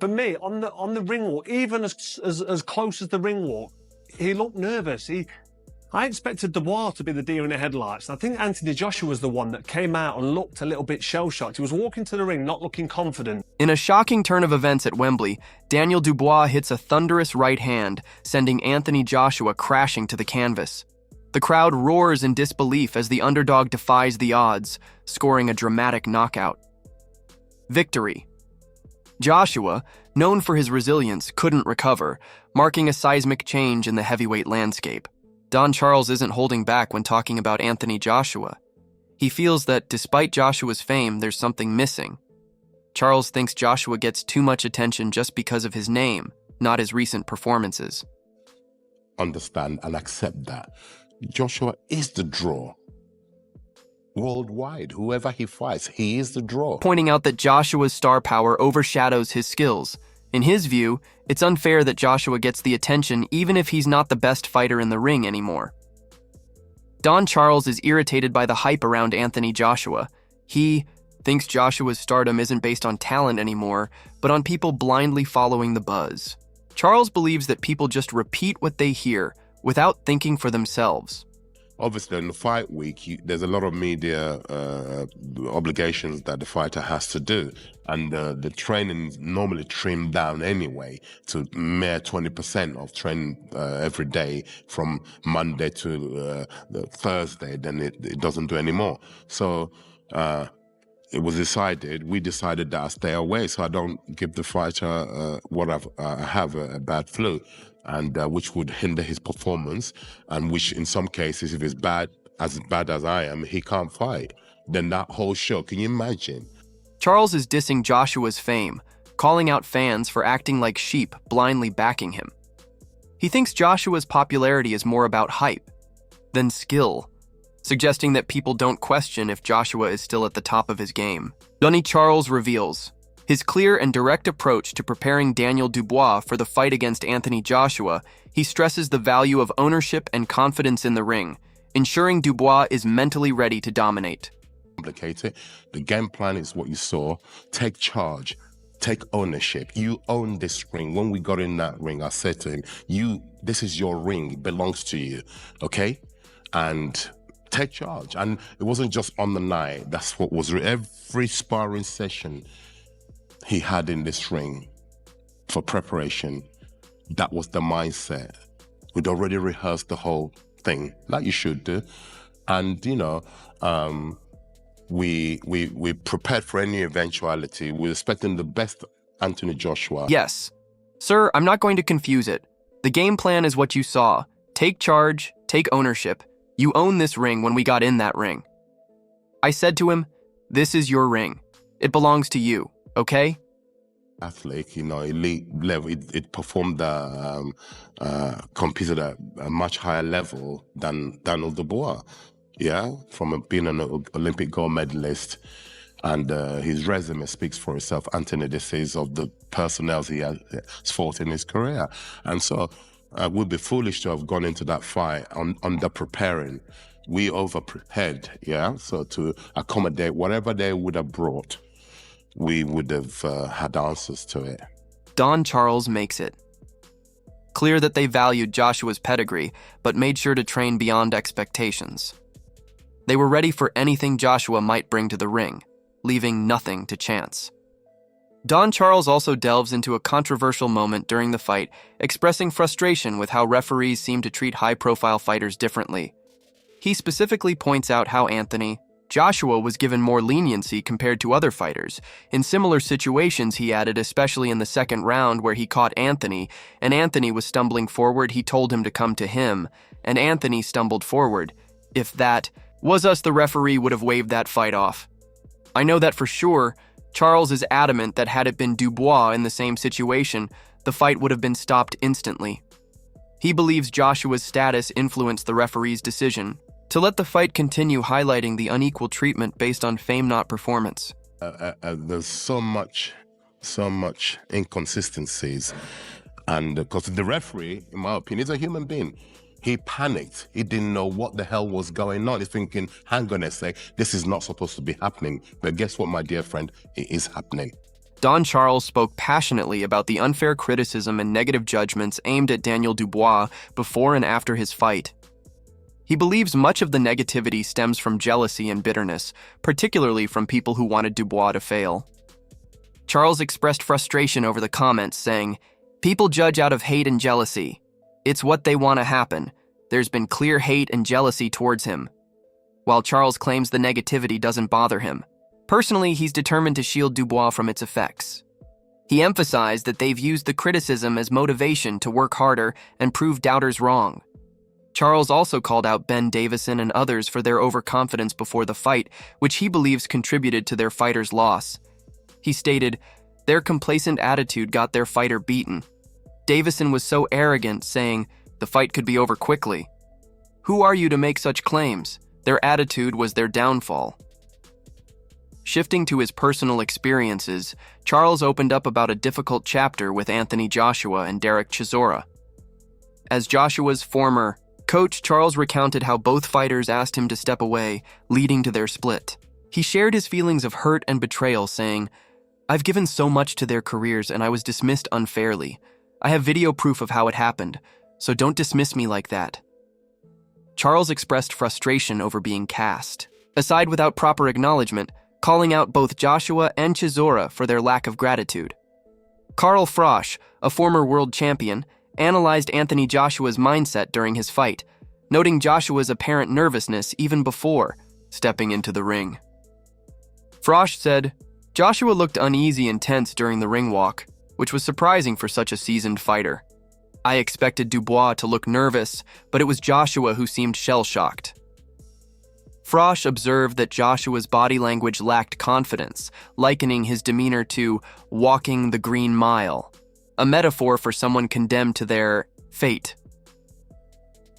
For me, on the ring walk, even as close as the ring walk, he looked nervous. I expected Dubois to be the deer in the headlights. I think Anthony Joshua was the one that came out and looked a little bit shell-shocked. He was walking to the ring, not looking confident. In a shocking turn of events at Wembley, Daniel Dubois hits a thunderous right hand, sending Anthony Joshua crashing to the canvas. The crowd roars in disbelief as the underdog defies the odds, scoring a dramatic knockout. Victory. Joshua, known for his resilience, couldn't recover, marking a seismic change in the heavyweight landscape. Don Charles isn't holding back when talking about Anthony Joshua. He feels that despite Joshua's fame, there's something missing. Charles thinks Joshua gets too much attention just because of his name, not his recent performances. Understand and accept that Joshua is the draw. Worldwide, whoever he fights, he is the draw. Pointing out that Joshua's star power overshadows his skills. In his view, it's unfair that Joshua gets the attention even if he's not the best fighter in the ring anymore. Don Charles is irritated by the hype around Anthony Joshua. He thinks Joshua's stardom isn't based on talent anymore, but on people blindly following the buzz. Charles believes that people just repeat what they hear without thinking for themselves. Obviously, in the fight week, there's a lot of media obligations that the fighter has to do. And the training is normally trimmed down anyway to mere 20% of training every day from Monday to Thursday. Then it doesn't do anymore. So it was decided, we decided that I stay away so I don't give the fighter what I have, a bad flu. And which would hinder his performance, and which in some cases, if it's bad as I am, he can't fight. Then that whole show, can you imagine? Charles is dissing Joshua's fame, calling out fans for acting like sheep, blindly backing him. He thinks Joshua's popularity is more about hype than skill, suggesting that people don't question if Joshua is still at the top of his game. Donnie Charles reveals his clear and direct approach to preparing Daniel Dubois for the fight against Anthony Joshua. He stresses the value of ownership and confidence in the ring, ensuring Dubois is mentally ready to dominate. Complicated. The game plan is what you saw. Take charge. Take ownership. You own this ring. When we got in that ring, I said to him, this is your ring. It belongs to you. Okay? And take charge. And it wasn't just on the night. That's what was every sparring session he had in this ring for preparation. That was the mindset. We'd already rehearsed the whole thing, like you should do. And, we prepared for any eventuality. We're expecting the best Anthony Joshua. Yes. Sir, I'm not going to confuse it. The game plan is what you saw. Take charge, take ownership. You own this ring when we got in that ring. I said to him, this is your ring. It belongs to you. Okay? Athlete, elite level. It performed, competed at a much higher level than Daniel Dubois. Yeah, from being an Olympic gold medalist, and his resume speaks for itself. Anthony, this is of the personnel he has fought in his career, and so we'd be foolish to have gone into that fight under preparing. We over prepared, yeah. So to accommodate whatever they would have brought, we would have had answers to it. Don Charles makes it clear that they valued Joshua's pedigree, but made sure to train beyond expectations. They were ready for anything Joshua might bring to the ring, leaving nothing to chance. Don Charles also delves into a controversial moment during the fight, expressing frustration with how referees seem to treat high-profile fighters differently. He specifically points out how Joshua was given more leniency compared to other fighters. In similar situations, he added, especially in the second round where he caught Anthony, and Anthony was stumbling forward, he told him to come to him, and Anthony stumbled forward. If that was us, the referee would have waved that fight off. I know that for sure. Charles is adamant that had it been Dubois in the same situation, the fight would have been stopped instantly. He believes Joshua's status influenced the referee's decision to let the fight continue, highlighting the unequal treatment based on fame, not performance. There's so much inconsistencies, and because the referee, in my opinion, is a human being. He panicked. He didn't know what the hell was going on. He's thinking, hang on a sec, this is not supposed to be happening. But guess what, my dear friend? It is happening. Don Charles spoke passionately about the unfair criticism and negative judgments aimed at Daniel Dubois before and after his fight. He believes much of the negativity stems from jealousy and bitterness, particularly from people who wanted Dubois to fail. Charles expressed frustration over the comments, saying, "People judge out of hate and jealousy. It's what they want to happen. There's been clear hate and jealousy towards him." While Charles claims the negativity doesn't bother him, personally, he's determined to shield Dubois from its effects. He emphasized that they've used the criticism as motivation to work harder and prove doubters wrong. Charles also called out Ben Davison and others for their overconfidence before the fight, which he believes contributed to their fighter's loss. He stated, "Their complacent attitude got their fighter beaten. Davison was so arrogant, saying, 'The fight could be over quickly.' Who are you to make such claims? Their attitude was their downfall." Shifting to his personal experiences, Charles opened up about a difficult chapter with Anthony Joshua and Derek Chisora. As Joshua's former coach, Charles recounted how both fighters asked him to step away, leading to their split. He shared his feelings of hurt and betrayal, saying, "I've given so much to their careers and I was dismissed unfairly. I have video proof of how it happened, so don't dismiss me like that." Charles expressed frustration over being cast, aside without proper acknowledgement, calling out both Joshua and Chisora for their lack of gratitude. Carl Frosch, a former world champion, analyzed Anthony Joshua's mindset during his fight, noting Joshua's apparent nervousness even before stepping into the ring. Frosch said, "Joshua looked uneasy and tense during the ring walk, which was surprising for such a seasoned fighter. I expected Dubois to look nervous, but it was Joshua who seemed shell-shocked." Frosch observed that Joshua's body language lacked confidence, likening his demeanor to walking the green mile, a metaphor for someone condemned to their fate.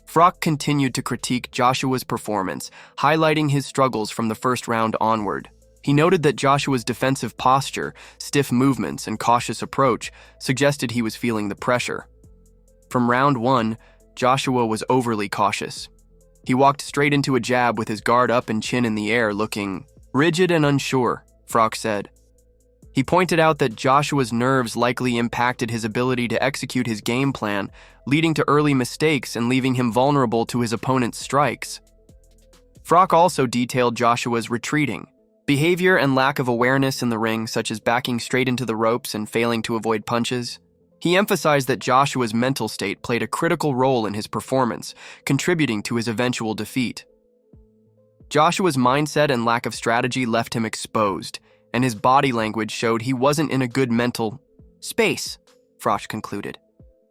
Frosch continued to critique Joshua's performance, highlighting his struggles from the first round onward. He noted that Joshua's defensive posture, stiff movements, and cautious approach suggested he was feeling the pressure. From round one, Joshua was overly cautious. He walked straight into a jab with his guard up and chin in the air, looking rigid and unsure, Frosch said. He pointed out that Joshua's nerves likely impacted his ability to execute his game plan, leading to early mistakes and leaving him vulnerable to his opponent's strikes. Frosch also detailed Joshua's retreating behavior and lack of awareness in the ring, such as backing straight into the ropes and failing to avoid punches. He emphasized that Joshua's mental state played a critical role in his performance, contributing to his eventual defeat. Joshua's mindset and lack of strategy left him exposed, and his body language showed he wasn't in a good mental space, Frosch concluded.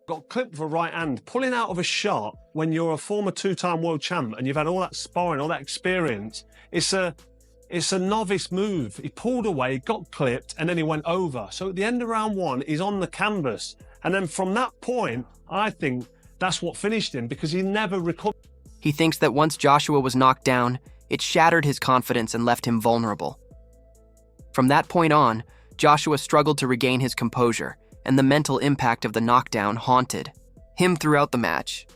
Got clipped with a right hand, pulling out of a shot when you're a former two-time world champ and you've had all that sparring, all that experience. It's a novice move. He pulled away, got clipped, and then he went over. So at the end of round one, he's on the canvas. And then from that point, I think that's what finished him, because he never recovered. He thinks that once Joshua was knocked down, it shattered his confidence and left him vulnerable. From that point on, Joshua struggled to regain his composure, and the mental impact of the knockdown haunted him throughout the match.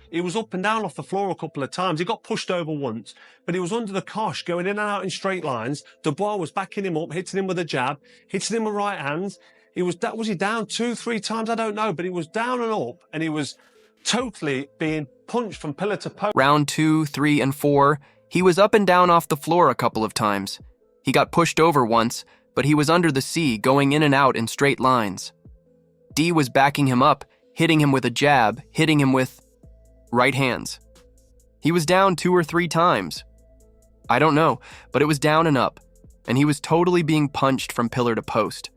He was up and down off the floor a couple of times. He got pushed over once, but he was under the cosh, going in and out in straight lines. Dubois was backing him up, hitting him with a jab, hitting him with right hands. Was he down 2-3 times? I don't know, but he was down and up, and he was totally being punched from pillar to post. Round 2, 3, and 4, he was up and down off the floor a couple of times. He got pushed over once, but he was under the C, going in and out in straight lines. D was backing him up, hitting him with a jab, hitting him with right hands. He was down 2 or 3 times. I don't know, but it was down and up, and he was totally being punched from pillar to post.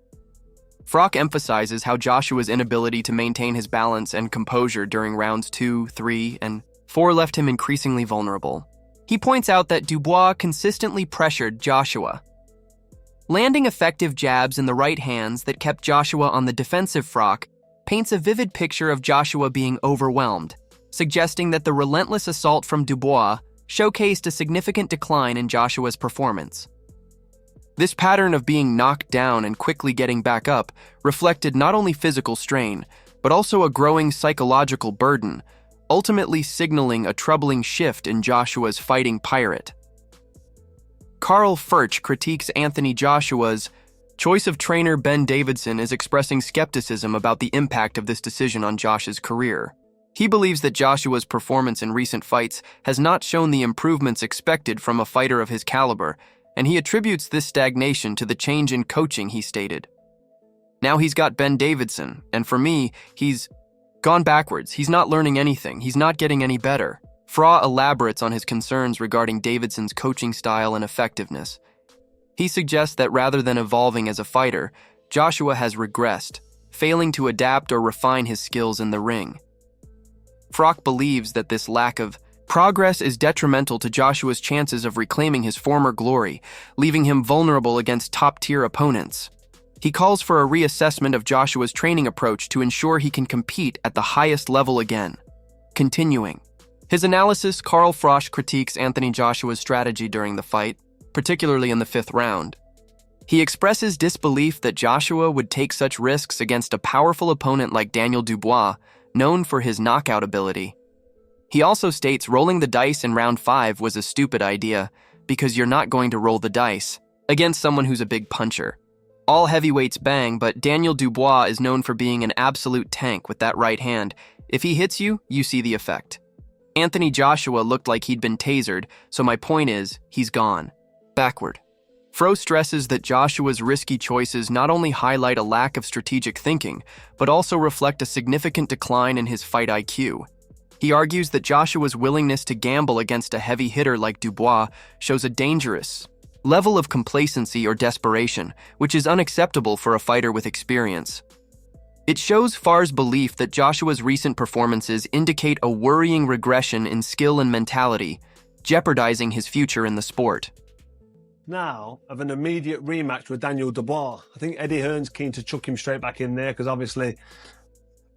Frosch emphasizes how Joshua's inability to maintain his balance and composure during rounds 2, 3, and 4 left him increasingly vulnerable. He points out that Dubois consistently pressured Joshua, landing effective jabs in the right hands that kept Joshua on the defensive. Frosch paints a vivid picture of Joshua being overwhelmed, suggesting that the relentless assault from Dubois showcased a significant decline in Joshua's performance. This pattern of being knocked down and quickly getting back up reflected not only physical strain, but also a growing psychological burden, ultimately signaling a troubling shift in Joshua's fighting pirate. Carl Furch critiques Anthony Joshua's Choice of trainer Ben Davidson is expressing skepticism about the impact of this decision on Josh's career. He believes that Joshua's performance in recent fights has not shown the improvements expected from a fighter of his caliber, and he attributes this stagnation to the change in coaching he stated. Now he's got Ben Davidson, and for me, he's gone backwards. He's not learning anything. He's not getting any better. Fra elaborates on his concerns regarding Davidson's coaching style and effectiveness. He suggests that rather than evolving as a fighter, Joshua has regressed, failing to adapt or refine his skills in the ring. Frock believes that this lack of progress is detrimental to Joshua's chances of reclaiming his former glory, leaving him vulnerable against top-tier opponents. He calls for a reassessment of Joshua's training approach to ensure he can compete at the highest level again. Continuing his analysis, Carl Frosch critiques Anthony Joshua's strategy during the fight, particularly in the 5th round. He expresses disbelief that Joshua would take such risks against a powerful opponent like Daniel Dubois, known for his knockout ability. He also states rolling the dice in round 5 was a stupid idea because you're not going to roll the dice against someone who's a big puncher. All heavyweights bang, but Daniel Dubois is known for being an absolute tank with that right hand. If he hits you, you see the effect. Anthony Joshua looked like he'd been tasered, so my point is, he's gone. Backward. Fro stresses that Joshua's risky choices not only highlight a lack of strategic thinking, but also reflect a significant decline in his fight IQ. He argues that Joshua's willingness to gamble against a heavy hitter like Dubois shows a dangerous level of complacency or desperation, which is unacceptable for a fighter with experience. It shows Farr's belief that Joshua's recent performances indicate a worrying regression in skill and mentality, jeopardizing his future in the sport. Now, of an immediate rematch with Daniel Dubois. I think Eddie Hearn's keen to chuck him straight back in there because obviously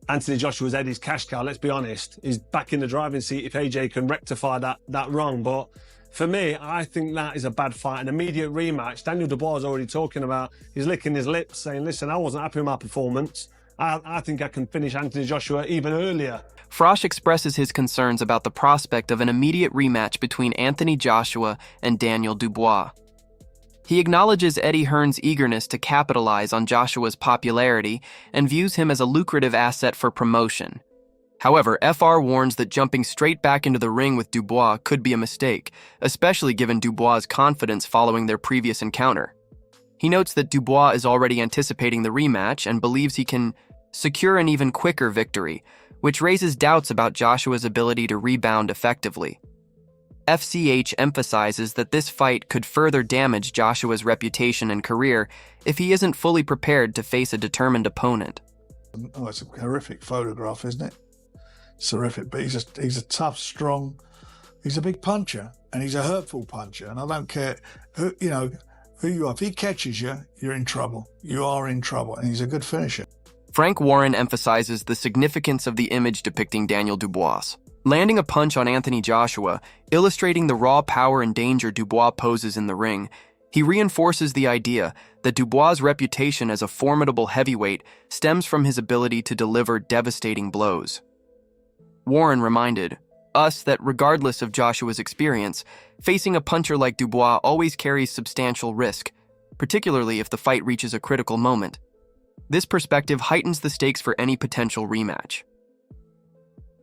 Anthony Joshua's Eddie's cash cow, let's be honest. He's back in the driving seat if AJ can rectify that wrong. But for me, I think that is a bad fight. An immediate rematch. Daniel Dubois is already talking about, he's licking his lips saying, listen, I wasn't happy with my performance. I think I can finish Anthony Joshua even earlier. Frosch expresses his concerns about the prospect of an immediate rematch between Anthony Joshua and Daniel Dubois. He acknowledges Eddie Hearn's eagerness to capitalize on Joshua's popularity and views him as a lucrative asset for promotion. However, FR warns that jumping straight back into the ring with Dubois could be a mistake, especially given Dubois' confidence following their previous encounter. He notes that Dubois is already anticipating the rematch and believes he can secure an even quicker victory, which raises doubts about Joshua's ability to rebound effectively. FCH emphasizes that this fight could further damage Joshua's reputation and career if he isn't fully prepared to face a determined opponent. Oh, it's a horrific photograph, isn't it? It's horrific, but he's a tough, strong, he's a big puncher, and he's a hurtful puncher, and I don't care who you are. If he catches you, you're in trouble. You are in trouble, and he's a good finisher. Frank Warren emphasizes the significance of the image depicting Daniel Dubois. Landing a punch on Anthony Joshua, illustrating the raw power and danger Dubois poses in the ring, he reinforces the idea that Dubois' reputation as a formidable heavyweight stems from his ability to deliver devastating blows. Warren reminded us that regardless of Joshua's experience, facing a puncher like Dubois always carries substantial risk, particularly if the fight reaches a critical moment. This perspective heightens the stakes for any potential rematch.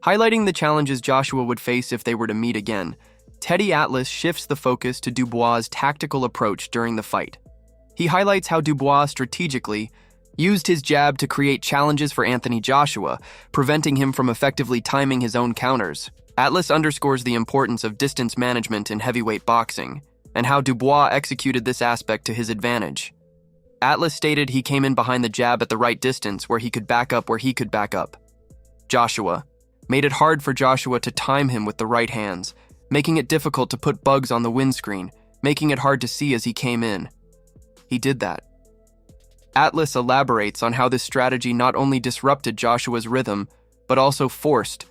Highlighting the challenges Joshua would face if they were to meet again, Teddy Atlas shifts the focus to Dubois' tactical approach during the fight. He highlights how Dubois strategically used his jab to create challenges for Anthony Joshua, preventing him from effectively timing his own counters. Atlas underscores the importance of distance management in heavyweight boxing, and how Dubois executed this aspect to his advantage. Atlas stated he came in behind the jab at the right distance where he could back up. Joshua made it hard for Joshua to time him with the right hands, making it difficult to put bugs on the windscreen, making it hard to see as he came in. He did that. Atlas elaborates on how this strategy not only disrupted Joshua's rhythm, but also forced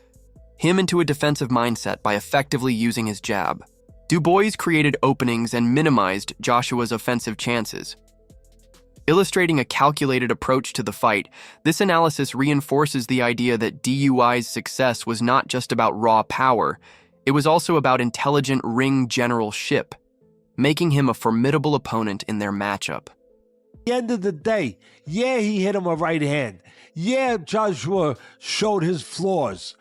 him into a defensive mindset by effectively using his jab. Dubois created openings and minimized Joshua's offensive chances. Illustrating a calculated approach to the fight, this analysis reinforces the idea that DUI's success was not just about raw power, it was also about intelligent ring generalship, making him a formidable opponent in their matchup. the end of the day, yeah, he hit him a right hand. Yeah, Joshua showed his flaws,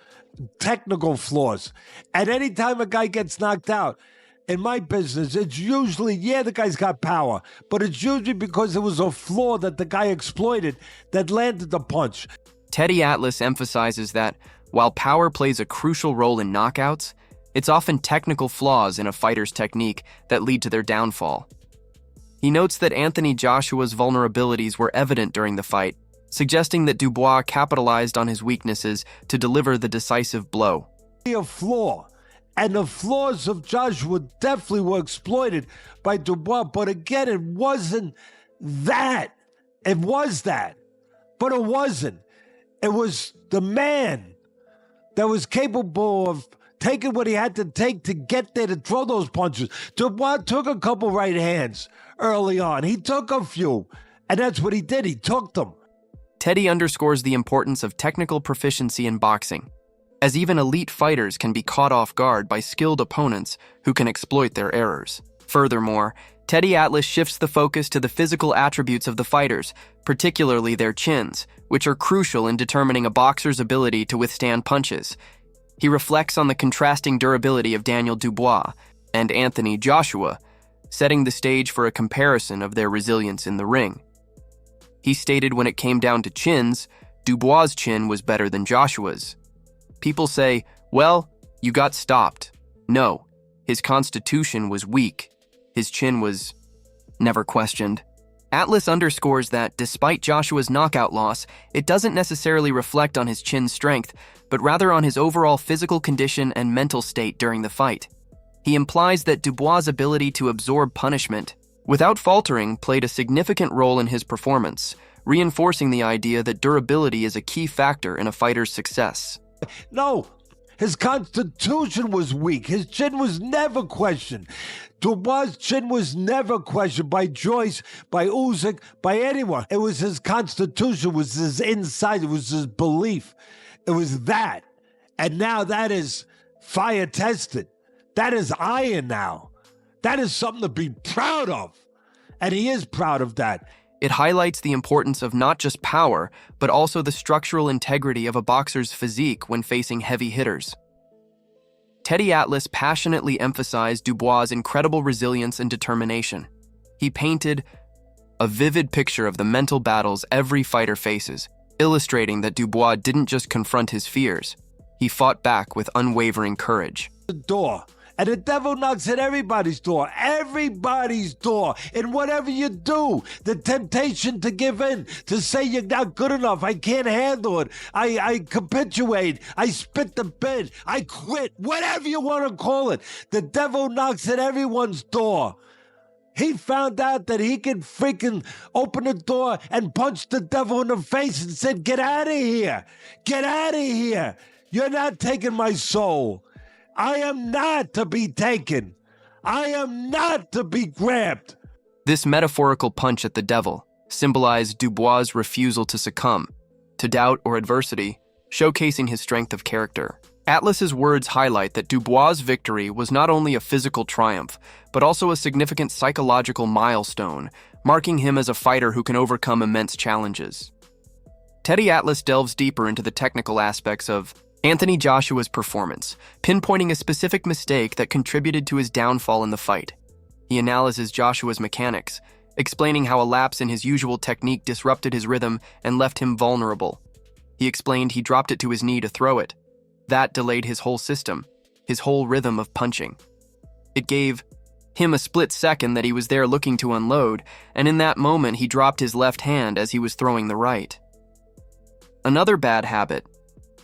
technical flaws. And anytime a guy gets knocked out, in my business, it's usually, yeah, the guy's got power, but it's usually because there was a flaw that the guy exploited that landed the punch. Teddy Atlas emphasizes that while power plays a crucial role in knockouts, it's often technical flaws in a fighter's technique that lead to their downfall. He notes that Anthony Joshua's vulnerabilities were evident during the fight, suggesting that Dubois capitalized on his weaknesses to deliver the decisive blow. A flaw, and the flaws of Joshua definitely were exploited by Dubois, but again, it wasn't that. It was that, but it wasn't. It was the man that was capable of taking what he had to take to get there to throw those punches. Dubois took a couple right hands early on. He took a few, and that's what he did. He took them. Teddy underscores the importance of technical proficiency in boxing, as even elite fighters can be caught off guard by skilled opponents who can exploit their errors. Furthermore, Teddy Atlas shifts the focus to the physical attributes of the fighters, particularly their chins, which are crucial in determining a boxer's ability to withstand punches. He reflects on the contrasting durability of Daniel Dubois and Anthony Joshua, setting the stage for a comparison of their resilience in the ring. He stated when it came down to chins, Dubois' chin was better than Joshua's. People say, well, you got stopped. No, his constitution was weak. His chin was never questioned. Atlas underscores that, despite Joshua's knockout loss, it doesn't necessarily reflect on his chin strength, but rather on his overall physical condition and mental state during the fight. He implies that Dubois' ability to absorb punishment without faltering played a significant role in his performance, reinforcing the idea that durability is a key factor in a fighter's success. No, his constitution was weak. His chin was never questioned. Dubois' chin was never questioned by Joyce, by Usyk, by anyone. It was his constitution, it was his inside, it was his belief. It was that. And now that is fire tested. That is iron now. That is something to be proud of. And he is proud of that. It highlights the importance of not just power, but also the structural integrity of a boxer's physique when facing heavy hitters. Teddy Atlas passionately emphasized Dubois' incredible resilience and determination. He painted a vivid picture of the mental battles every fighter faces, illustrating that Dubois didn't just confront his fears, he fought back with unwavering courage. The door. And the devil knocks at everybody's door, and whatever you do, the temptation to give in, to say you're not good enough, I can't handle it, I capitulate, I spit the bed, I quit, whatever you want to call it, the devil knocks at everyone's door. He found out that he could freaking open the door and punch the devil in the face and said, get out of here, you're not taking my soul. I am not to be taken. I am not to be grabbed. This metaphorical punch at the devil symbolized Dubois' refusal to succumb to doubt or adversity, showcasing his strength of character. Atlas's words highlight that Dubois' victory was not only a physical triumph, but also a significant psychological milestone, marking him as a fighter who can overcome immense challenges. Teddy Atlas delves deeper into the technical aspects of Anthony Joshua's performance, pinpointing a specific mistake that contributed to his downfall in the fight. He analyzes Joshua's mechanics, explaining how a lapse in his usual technique disrupted his rhythm and left him vulnerable. He explained he dropped it to his knee to throw it. That delayed his whole system, his whole rhythm of punching. It gave him a split second that he was there looking to unload, and in that moment he dropped his left hand as he was throwing the right. Another bad habit.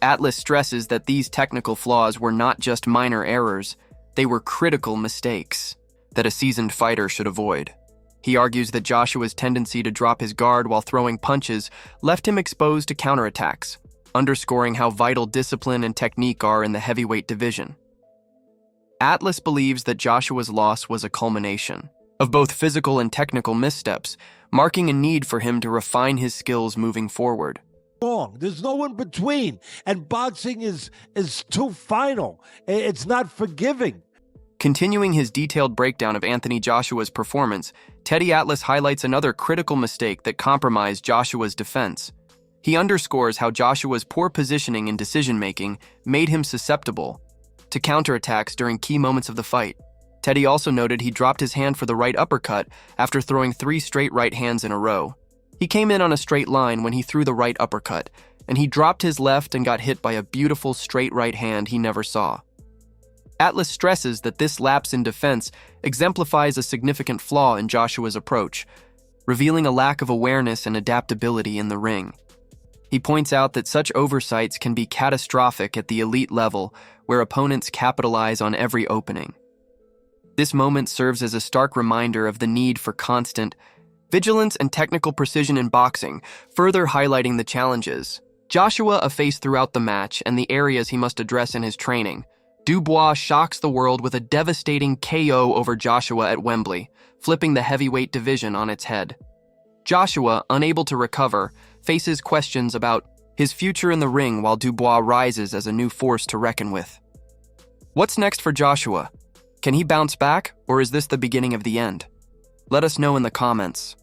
Atlas stresses that these technical flaws were not just minor errors, they were critical mistakes that a seasoned fighter should avoid. He argues that Joshua's tendency to drop his guard while throwing punches left him exposed to counterattacks, underscoring how vital discipline and technique are in the heavyweight division. Atlas believes that Joshua's loss was a culmination of both physical and technical missteps, marking a need for him to refine his skills moving forward. There's no in between, and boxing is too final. It's not forgiving. Continuing his detailed breakdown of Anthony Joshua's performance, Teddy Atlas highlights another critical mistake that compromised Joshua's defense. He underscores how Joshua's poor positioning and decision-making made him susceptible to counterattacks during key moments of the fight. Teddy also noted he dropped his hand for the right uppercut after throwing 3 straight right hands in a row. He came in on a straight line when he threw the right uppercut, and he dropped his left and got hit by a beautiful straight right hand he never saw. Atlas stresses that this lapse in defense exemplifies a significant flaw in Joshua's approach, revealing a lack of awareness and adaptability in the ring. He points out that such oversights can be catastrophic at the elite level, where opponents capitalize on every opening. This moment serves as a stark reminder of the need for constant vigilance and technical precision in boxing, further highlighting the challenges Joshua faced throughout the match and the areas he must address in his training. Dubois shocks the world with a devastating KO over Joshua at Wembley, flipping the heavyweight division on its head. Joshua, unable to recover, faces questions about his future in the ring while Dubois rises as a new force to reckon with. What's next for Joshua? Can he bounce back, or is this the beginning of the end? Let us know in the comments.